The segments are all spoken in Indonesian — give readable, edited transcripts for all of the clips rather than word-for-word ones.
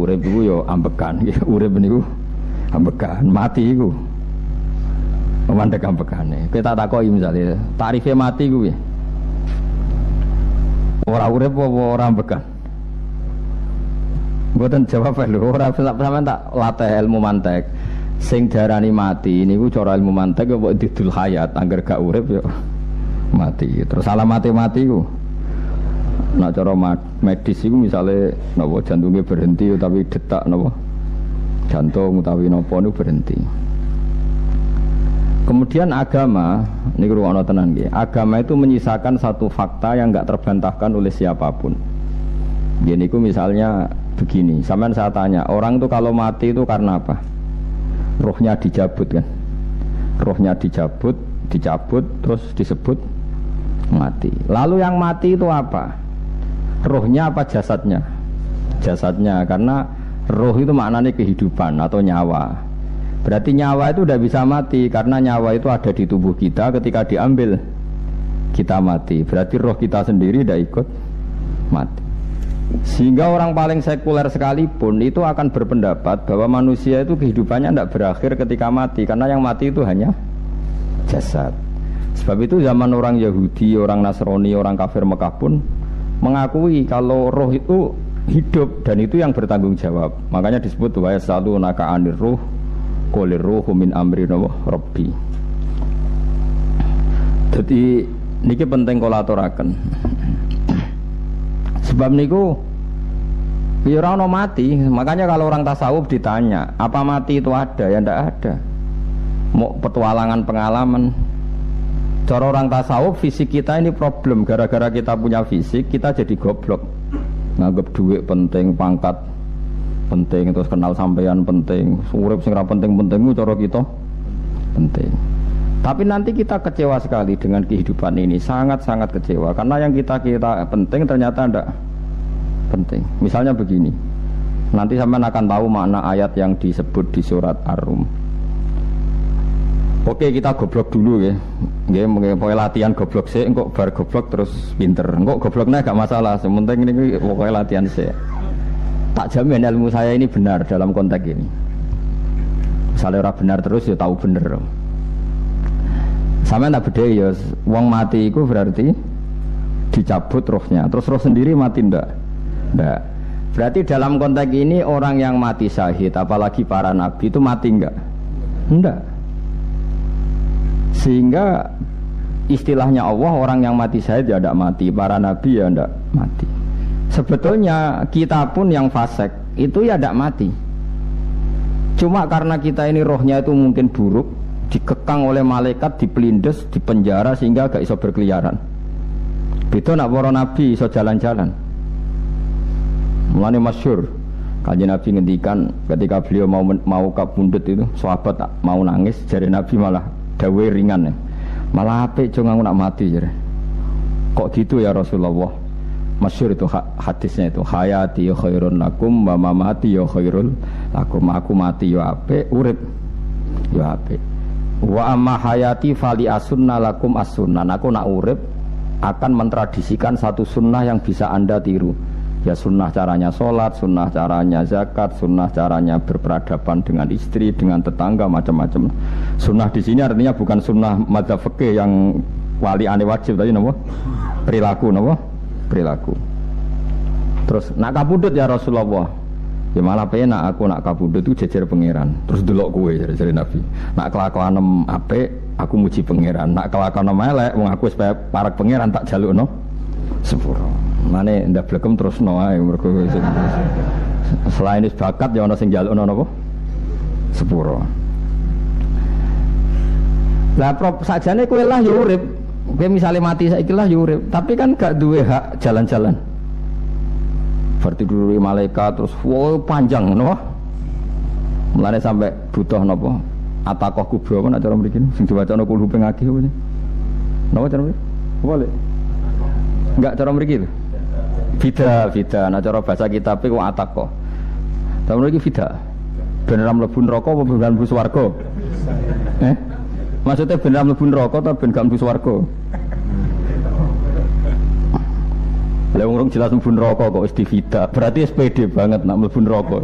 urip iku ya ambekan, urip niku ambekan, mati iku mandek ambekane. Kowe tak takoki misale, tarife mati ku piye? Ora urip apa ora ambekan? Mboten jawab lho, ora sampean tak latih ilmu mantek. Sing darani mati niku cara ilmu mantek apa didul hayat, angger gak urip ya mati. Terus alamate mati ku nek cara medis iku misale napa jantungnya berhenti tapi detak napa jantung utawi napa niku berhenti. Kemudian agama, ini ruang tenan nggih. Agama itu menyisakan satu fakta yang enggak terbantahkan oleh siapapun. Gini ku misalnya begini, sampean saya tanya, orang itu kalau mati itu karena apa? Rohnya dicabut kan? Rohnya dicabut, terus disebut mati. Lalu yang mati itu apa? Rohnya apa jasadnya? Jasadnya, karena roh itu maknanya kehidupan atau nyawa. Berarti nyawa itu tidak bisa mati karena nyawa itu ada di tubuh kita, ketika diambil kita mati. Berarti roh kita sendiri tidak ikut mati. Sehingga orang paling sekuler sekalipun itu akan berpendapat bahwa manusia itu kehidupannya tidak berakhir ketika mati, karena yang mati itu hanya jasad. Sebab itu zaman orang Yahudi, orang Nasrani, orang kafir Mekah pun mengakui kalau roh itu hidup dan itu yang bertanggung jawab. Makanya disebut wa yasalunaka 'anir ruh qolir ruhu min amri rabbi. Jadi niki penting kula aturaken. Sebab niku ya ora ono mati, makanya kalau orang tasawuf ditanya, apa mati itu ada? Ya ndak ada. Mau petualangan pengalaman. Cara orang tasawuf fisik kita ini problem, gara-gara kita punya fisik kita jadi goblok. Nganggep duit penting, pangkat penting, terus kenal sampean penting, urip sing ra penting-penting cara kita penting. Tapi nanti kita kecewa sekali dengan kehidupan ini, sangat-sangat kecewa karena yang kita penting ternyata tidak penting. Misalnya begini, nanti sampean akan tahu makna ayat yang disebut di surat Ar-Rum. Oke, kita goblok dulu ya. Nggih, pokoke latihan goblok sik, engko bar goblok terus pinter. Engko gobloknya gak masalah, sementing ini pokoke latihan sik. Tak jamin ilmu saya ini benar dalam konteks ini. Misalnya orang benar terus ya tahu bener. Sampeyan tak beda ya, wong mati itu berarti dicabut rohnya. Terus roh sendiri mati ndak? Ndak. Berarti dalam konteks ini orang yang mati syahid, apalagi para nabi itu mati enggak? Enggak. Sehingga istilahnya Allah, orang yang mati syahid ya ndak mati, para nabi ya ndak mati. Sebetulnya kita pun yang fasik itu ya ndak mati. Cuma karena kita ini rohnya itu mungkin buruk, dikekang oleh malaikat, dipelindes, dipenjara sehingga gak iso berkeliaran. Beda nak para nabi iso jalan-jalan. Mulane masyhur kanjeng Nabi ngendikan ketika beliau mau kabundut itu, sahabat tak mau nangis, jare Nabi malah dawe ringan ya. Malah apik jo aku nak mati jare. Kok gitu ya Rasulullah? Masyhur itu hadisnya itu, hayati ya khairun lakum wa mamati ya khairul lakum. Aku mati ya apik, urip ya apik. Wa amma hayati fali asunna lakum as-sunnah. Aku nak urip akan mentradisikan satu sunnah yang bisa Anda tiru. Ya sunnah caranya sholat, sunnah caranya zakat, sunnah caranya berperadaban dengan istri, dengan tetangga, macam-macam. Sunnah di sini artinya bukan sunnah madzhab fikih yang wali ane wajib tadi napa? Perilaku napa? Perilaku. Terus nak kabudut ya Rasulullah. Ya malah penak aku nak kabudut itu jejer pangeran. Terus delok kowe jare Nabi. Nak kelakuan apik aku muji pangeran. Nak kelakuan elek wong aku supaya parek pangeran tak jalukno sepuro. Mane ndak blekem terusno ae mergo selain is bakat ya ana sing jalukno napa? Sepuro. Lah prop sajane kowe lah ya urip. Kowe misale mati saiki lah ya urip, tapi kan gak duwe hak jalan-jalan. Berarti dulu malaikat terus panjang no? Mulane sampai butuh napa? Atakoh kubro apa nak cara mriki sing diwacana kulhu ping akeh apa? Napa cara mriki? Boleh. Enggak cara mriki lho. Bida, nak cara bahasa kitab iku atakoh. Cara mriki bida. Ben ora mlebu neraka apa ben mlebu swarga? Maksudnya ben ora mlebu neraka ta ben gak mlebu swarga? Lah wong jelas mlebu neraka kok wis divida. Berarti SPD banget nak mlebu neraka.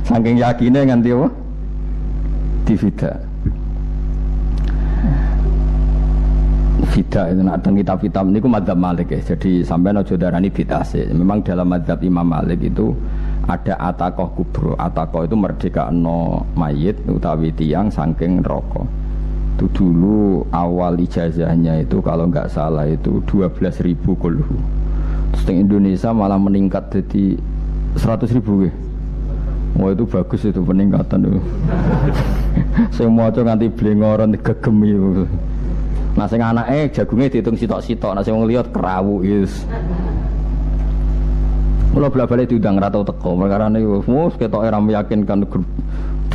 Saking yakine nganti apa? Divida. Vida itu nak teng kitab-kitab niku madzhab Malik ya. Jadi sampean aja darani bid'ah sih. Memang dalam madzhab Imam Malik itu ada ataqah kubro. Ataqah itu merdekakno mayit utawi tiyang saking neraka. Itu dulu awal ijazahnya itu kalau nggak salah itu 12.000 kulhu. Terus di Indonesia malah meningkat jadi 100.000 ya. Wah itu bagus itu peningkatan itu. Saya mau coba nganti blengoron gegem itu. Nah sing anake jagungnya dihitung sitok-sitok, nah sing wong liya kerawu is. Mula bala-bala diundang ra tau teko, perkara niku wis ketoke ra meyakinkan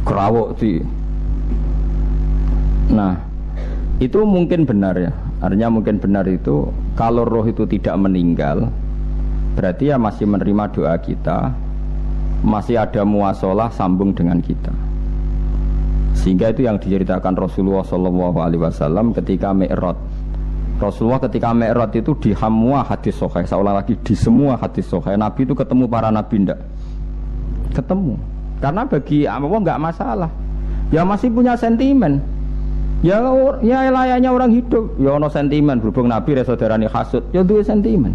kerawuk sih. Nah, itu mungkin benar ya. Artinya mungkin benar itu kalau roh itu tidak meninggal, berarti ya masih menerima doa kita, masih ada muasalah sambung dengan kita. Sehingga itu yang diceritakan Rasulullah SAW ketika Mi'raj. Rasulullah ketika Mi'raj itu di semua hadis sahih, seolah lagi di semua hadis sahih Nabi itu ketemu para nabi ndak? Ketemu. Karena bagi Allah nggak masalah. Ya masih punya sentimen. Ya layaknya orang hidup, ya ono sentimen berhubung Nabi saudarane hasud, ya duwe sentimen.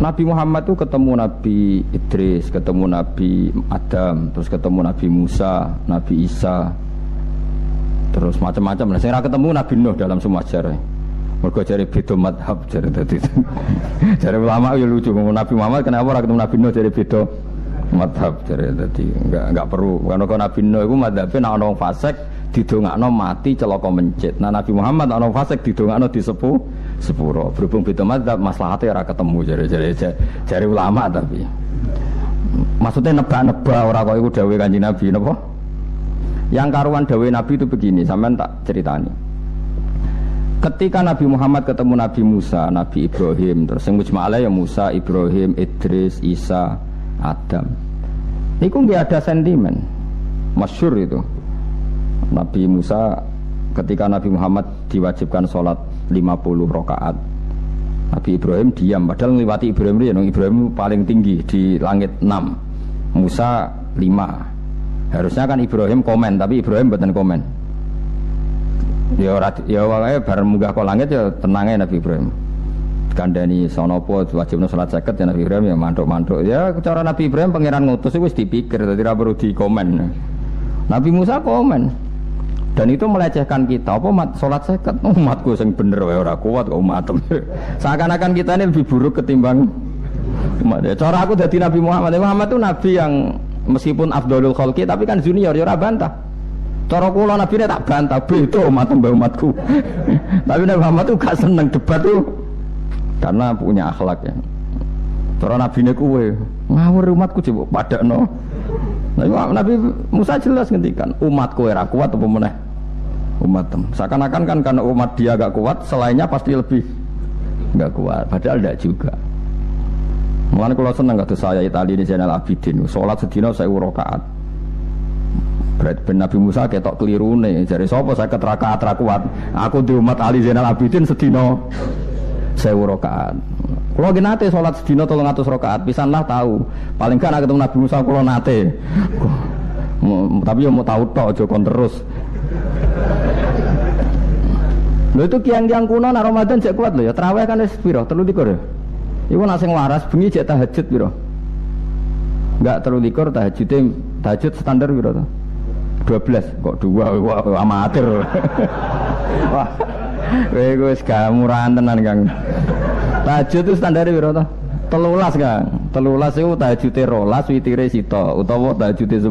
Nabi Muhammad itu ketemu Nabi Idris, ketemu Nabi Adam, terus ketemu Nabi Musa, Nabi Isa, terus macam-macam. Nah, saya ketemu Nabi Nuh dalam semua sejarah. Mergo jare beda madhab jare tadi. Jare ulama ya lucu ngomong Nabi Muhammad kenapa ora ketemu Nabi Nuh jare beda madhab jare tadi. Enggak perlu. Karena Nabi Nuh iku madhabe nek ana wong fasik didongakno mati celaka mencit. Nah Nabi Muhammad ana fasik didongakno sepuro. Berhubung beda madzhab maslahate ora ketemu jare ulama tapi. Maksudnya nebak-nebak ora kok iku dawuh Kanjeng Nabi napa? Yang karuan dawuh Nabi itu begini, sampean tak ceritani. Ketika Nabi Muhammad ketemu Nabi Musa, Nabi Ibrahim, terus sing mujma'ale ya Musa, Ibrahim, Idris, Isa, Adam. Niku nggih ada sentimen. Masyhur itu. Nabi Musa ketika Nabi Muhammad diwajibkan sholat 50 rakaat, Nabi Ibrahim diam, padahal ngliwati Ibrahim paling tinggi di langit 6, Musa 5. Harusnya kan Ibrahim komen, tapi Ibrahim mboten komen. Ya wae bar munggah ke langit ya tenange Nabi Ibrahim. Kandhani sonopo wajibna salat 50 ya Nabi Ibrahim ya mantuk-mantuk. Ya cara Nabi Ibrahim pangeran ngutus wis dipikir dadi ora perlu dikomen. Nabi Musa komen. Dan itu melecehkan kita. Apa salat 50 umatku sing bener wae ora kuat kok umatem. Seakan-akan kita ini lebih buruk ketimbang umat. Ya, cara aku dadi Nabi Muhammad. Muhammad itu nabi yang meskipun afdhalul khalqi tapi kan junior ya ora bantah. Cara kula Nabi ini tak bantah, beda umat mbak umatku. Tapi Nabi Muhammad itu gak seneng debat tuh, karena punya akhlak ya. Cara Nabi ini kuwe ngawur umatku coba padakno. Nabi Musa jelas ngendikan umatku era kuat apa meneh umatem. Seakan-akan kan karena umat dia gak kuat, selainnya pasti lebih gak kuat. Padahal tidak juga. Mulane kula seneng kados saya Itali ini Zainal Abidin, salat sedina 1000 rakaat. Berarti Nabi Musa ketok kelirune, jare sapa 50 rakaat ra kuat. Aku di umat Ali Zainal Abidin sedina 1000 rakaat. Kula nggih nate salat sedina 300 rakaat, pisanlah tahu. Paling kan ketemu Nabi Musa kula nate. Tapi ya mau tahu tok aja kon terus. Lho itu kiang-kiang kuno nek Ramadan jek kuat lho ya. Tarawih kan wis pira? 23 ya. Iku nek sing waras bengi jek tahajud pira? Enggak 23 tahajud standar pira to? 12 kok 2 wah amatir. Wah. Kowe wis gamuran tenan Kang. Tahajud itu standar piro to? 13 Kang. 13 iku tahajude 12 witire sita utawa tahajude 10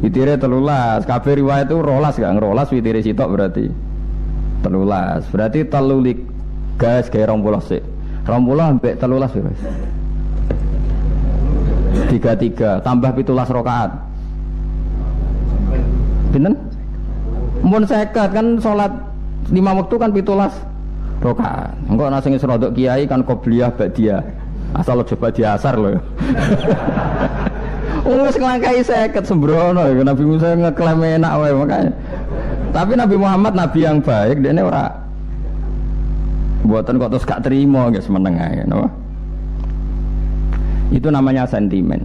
witire 13. Kabeh riwayat itu 12 Kang. 12 witire sita berarti 13. Berarti 3 gas gawe 20 sik. 20 mbek 13 piro? 33 tambah 17 rakaat. Pinten? Mun 50 kan salat 5 waktu kan 17 rakaat. Engko ana sing serodok kiai kan qobliyah ba'diyah. Asal coba diasar lho. Wis nglangkai 50 sembrono Nabi Musa ngeklaim enak wae makanya. Tapi Nabi Muhammad nabi yang baik, dene ora Mboten kok terus gak terima guys meneng ae napa. Itu namanya sentimen.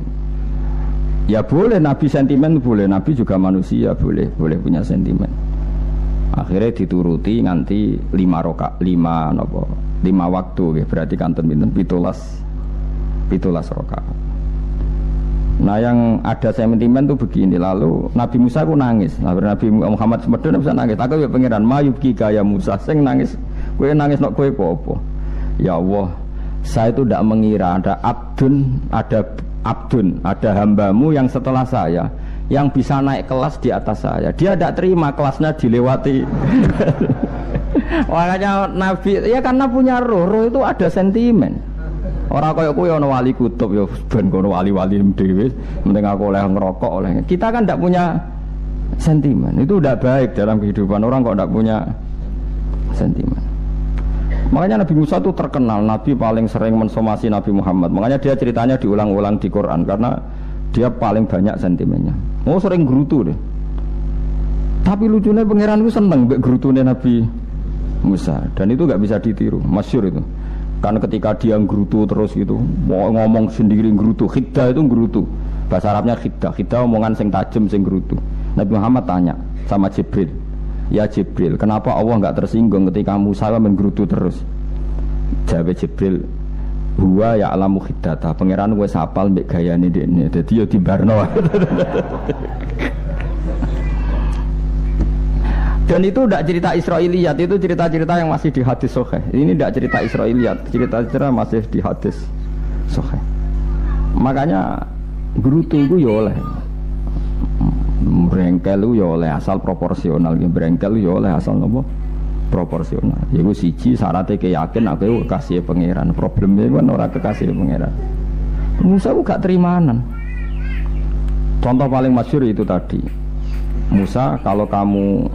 Ya boleh Nabi sentimen boleh, Nabi juga manusia boleh punya sentimen. Akhirnya dituruti nganti 5 waktu ya, berarti kanten pinten 17 rakaat. Nah yang ada sentimen tuh begini, lalu Nabi Musa ku nangis. Nabi Muhammad semedon bisa nangis. Aku ya pangeran mayubki kaya Musa sing nangis. Kowe nangis nok kowe apa? Ya Allah, saya itu tidak mengira ada abdun, ada hambamu yang setelah saya yang bisa naik kelas di atas saya. Dia tidak terima kelasnya dilewati. Makanya Nabi ya karena punya roh itu ada sentimen. Orang kaya kowe ana wali kutub ya ben kono wali-wali dhewe, penting aku oleh ngerokok oleh. Kita kan tidak punya sentimen. Itu tidak baik dalam kehidupan orang kok tidak punya sentimen. Makanya Nabi Musa itu terkenal, Nabi paling sering mensomasi Nabi Muhammad. Makanya dia ceritanya diulang-ulang di Quran karena dia paling banyak sentimennya. Oh sering gerutu deh. Tapi lucunya pangeran itu seneng mbek gerutune Nabi Musa dan itu nggak bisa ditiru, masyhur itu. Karena ketika dia gerutu terus gitu, mau ngomong sendiri gerutu, khiddah itu gerutu. Bahasa Arabnya khiddah omongan sing tajem sing gerutu. Nabi Muhammad tanya sama Jibril, ya Jibril, kenapa Allah nggak tersinggung ketika Musa menggerutu terus? Jawab Jibril, huwa ya alamu khiddata, pangeran wis hafal mbek gayane dekne, dadi ya dibarno. Dan itu tidak cerita Israiliyat, itu cerita-cerita yang masih di hadis sahih. Ini tidak cerita Israiliyat, cerita-cerita masih di hadis sahih. Makanya gerutu itu ya oleh, brengkel itu ya oleh asal proporsional, brengkel ya oleh asal nopo proporsional. Yaiku siji syaratnya keyakin aku kekasih pangeran. Problemnya kan orang kekasih pangeran. Musa itu gak terimanan. Contoh paling masyhur itu tadi. Musa, kalau kamu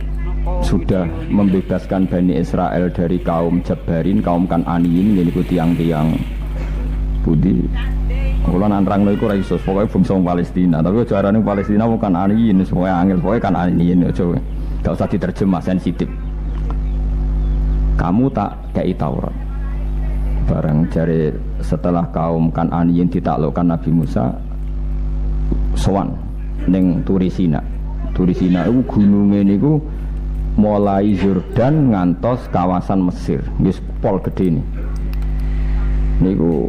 sudah membebaskan Bani Israel dari kaum Jabbarin, kaum Kan'aniyin, yaitu tiang-tiang budi. Kalau nantrang lo itu raisos, pokoknya bangsa Palestina. Tapi cara nih Palestina bukan Kan'aniyin, pokoknya angel, pokoknya Kan'aniyin. Coba, gak usah diterjemah sensitif. Kamu tak kei Taurat. Barang jari setelah kaum Kan'aniyin ditaklukkan Nabi Musa, sowan neng Turisina. Turisina itu gunungnya niku mulai Yordan ngantos kawasan Mesir, wis pol gede nih. Niku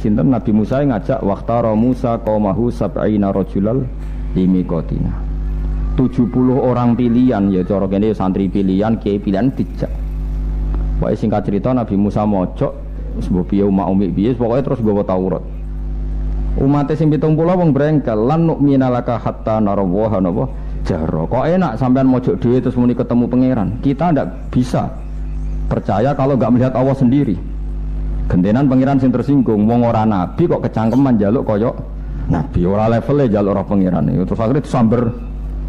sinten Nabi Musa ngajak waqtara Musa qaumahu sab'ina rajulal limiqatina. 70 orang pilihan ya cara kene santri pilihan, kiai pilihan dijak. Pokoke singkat cerita Nabi Musa mojok sebab piye umat umi piye pokoke terus nggawa Taurat. Umat sing 70 wong brengkel lan nu'minalaka hatta narawaha napa jaro. Kok enak sampean mojok dhewe terus muni ketemu pangeran. Kita ndak bisa percaya kalau enggak melihat Allah sendiri. Gentenan pangeran sing tersinggung, wong ora nabi kok kecangkeman njaluk koyok nabi, ora levele njaluk ora pangeran. Terus akhirnya disamber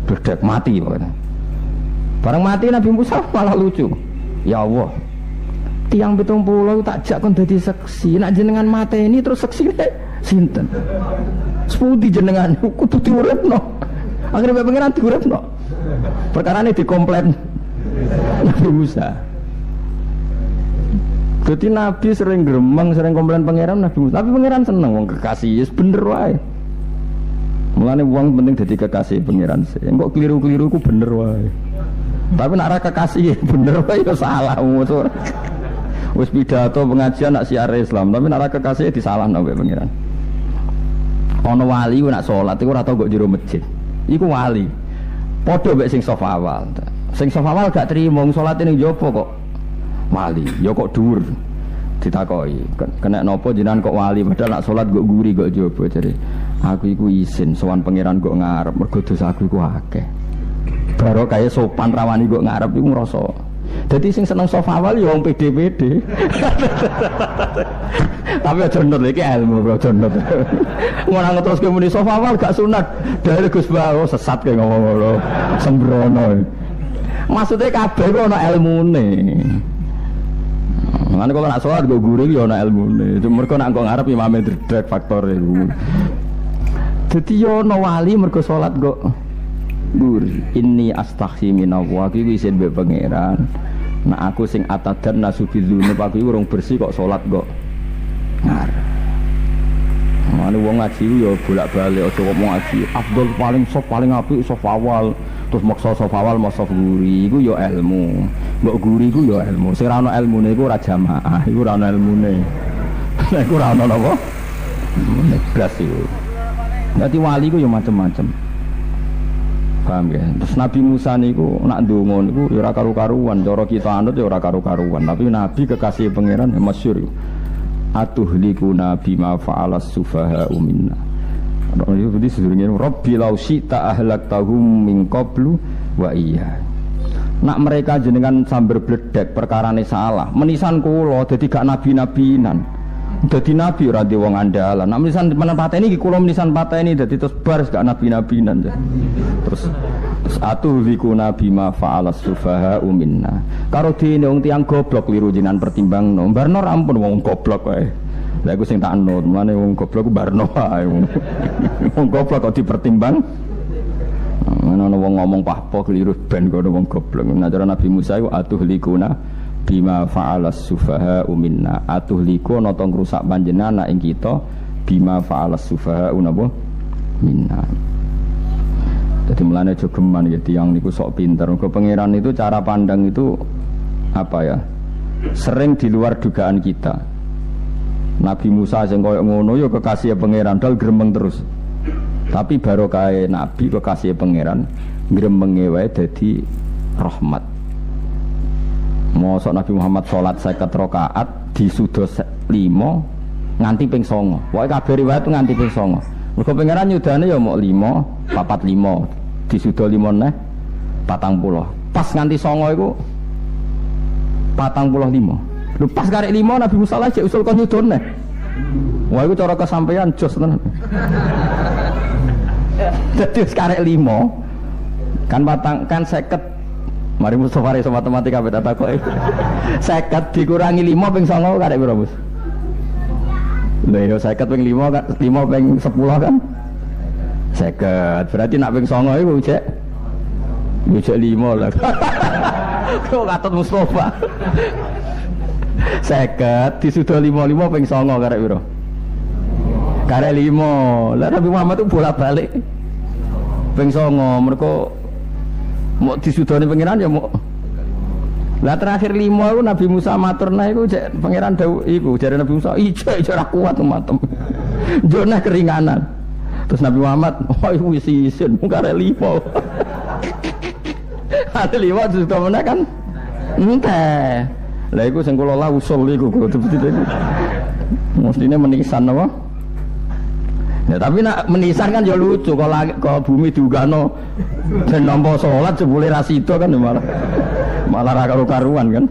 bledek mati pokoknya. Bareng mati Nabi Musa malah lucu. Ya Allah, tiang 70 tak jak kon dadi seksi, nak jenengan mateni terus seksine sinten? Sepundi jenengan kudu diuripno. Akhirnya pangeran diuripno. Perkarane dikomplain Nabi Musa. Jadi Nabi sering gremeng, sering komplain pangeran Nabi Musa. Tapi pangeran seneng wong kekasih, wis bener wae. Mulane wong penting dadi kekasih pangeran sih. Engko keliru-keliru ku bener wae. Tapi nek ora kekasih bener wae ya salah musuh. Wis pidato pengajian nak siar Islam, tapi nek ora kekasih disalahno mbek pangeran. Ana wali ku nak salat iku ora tau kok jero masjid. Iku wali. Padha mbek sing saf awal. Sing saf awal gak trimo salat ning jopo kok. Wali, ya kok dhuwur. Ditakoki, kena napa jenengan kok wali padahal nak salat kok guri kok jaba jare. Aku iku isin sowan pangeran kok ngarep mergo dosa aku iku akeh. Baro kaya sopan rawani kok ngarep iku ngrasa. Dadi sing seneng saf awal ya wong pede-pede. Tapi aja nut iki ilmu kok aja nut. Ngono terus ke muni saf awal gak sunat. Dari Gus Bawo sesat ke ngomong ngono. Sembrono. Maksudnya kabeh kok ana ilmune. Mane kok nak salat go guring ya ana ilmune. Mergo nak kok ngarep imame dredeg faktor iku. Dadi yo ana wali mergo salat kok guri. Inni astaghfi minallah iki isin mbek pangeran. Nah aku sing atadan nasubidzune aku urung bersih kok salat kok ngar. Mane wong ngaji yo bolak-balik aja kok ngaji. Afdol paling sop paling apik sop awal. Terus maksa sop awal maksa guri iku yo ilmu. Mbok guri iku yo ilmu. Sing ora ana ilmune iku ora jamaah, iku ora ana ilmune. Nek ora ana napa? Blas iku. Dadi wali iku yo macam-macam. Paham ya? Terus Nabi Musa niku nak ndonga niku ya ora karu-karuan, cara kita anut ya ora karu-karuan, tapi Nabi kekasih pangeran ya masyhur. Atuhlikuna bima fa'alas sufaha minna. Itu berarti sedurunge Rabbi law syi'ta ahlaktahum min qablu wa iya. Nak mereka jenengan sambar bledek perkarane salah, menisan kula dadi gak nabi-nabinan. Dadi nabi ora wong andalan. Nek menisan pateni iki kula menisan pateni dadi terus bar gak nabi-nabinan. Terus atuhlikuna bima fa'alas sufaha minna. Karo dene wong tiyang goblok liru jenengan pertimbangno. Barno rampun wong goblok wae. Lah iku sing tak anut, mane wong goblok ku barno wae. Wong goblok kok dipertimbang. Ana wong ngomong pahpo keliru ben kono wong goblok. Nah cara Nabi Musa iku atuhlikuna bima fa'alas sufaha minna. Atuhliku ana tong rusak panjenengan ing kita bima fa'alas sufaha napa minna. Jadi mulanya jogeman gitu yang niku sok pinter. Ke pangeran itu cara pandang itu apa ya? Sering di luar dugaan kita. Nabi Musa sing koyo ngono ya kekasih pangeran dal gremeng terus. Tapi barokah Nabi kekasih pangeran gremenge wae dadi rahmat. Mosok Nabi Muhammad salat 50 rakaat disuda 5 nganti ping 9. Pokoke kabeh riwayat nganti ping 9. Mergo pangeran nyudane ya mok 5, 45. Disuda 5 neh 40. Pas nganti 9 iku 45. Lho pas karek 5 Nabi Musa lagi usul kon nyudon neh. Wah iku cara kesampaian jos tenan. Dadi karek 5 kan kan 50. Mari Mustofa iso matematika beda takoke. 50 dikurangi 5 ping 9 karek piro, Bos? Lha yo 50 ping 5 kan 5 ping 10 kan 50. Berarti nak ping 9 iku cek 5 lah. Kok katut Mustofa. 50 disuda 55 ping 9 karek piro? Karek 5. Lah Nabi Muhammad itu bolak-balik ping 9 mergo mau disudoni pangeran ya mau. Lah terakhir 5 itu Nabi Musa maturna iku cek pangeran dawuh iku jare Nabi Musa ijo ora kuat matem. Jona keringanan. Terus Nabi Muhammad oh iku wis isin karek 5. Ada 5 disudoni meneh kan. Enteh. Lah iku sing kula lah usul iku betul-betul iku. Mestine menisan apa? Ya tapi nak menisan kan ya lucu kalau bumi diugano dan nampa salat jebule ra sida kan malah ra karo karuan kan.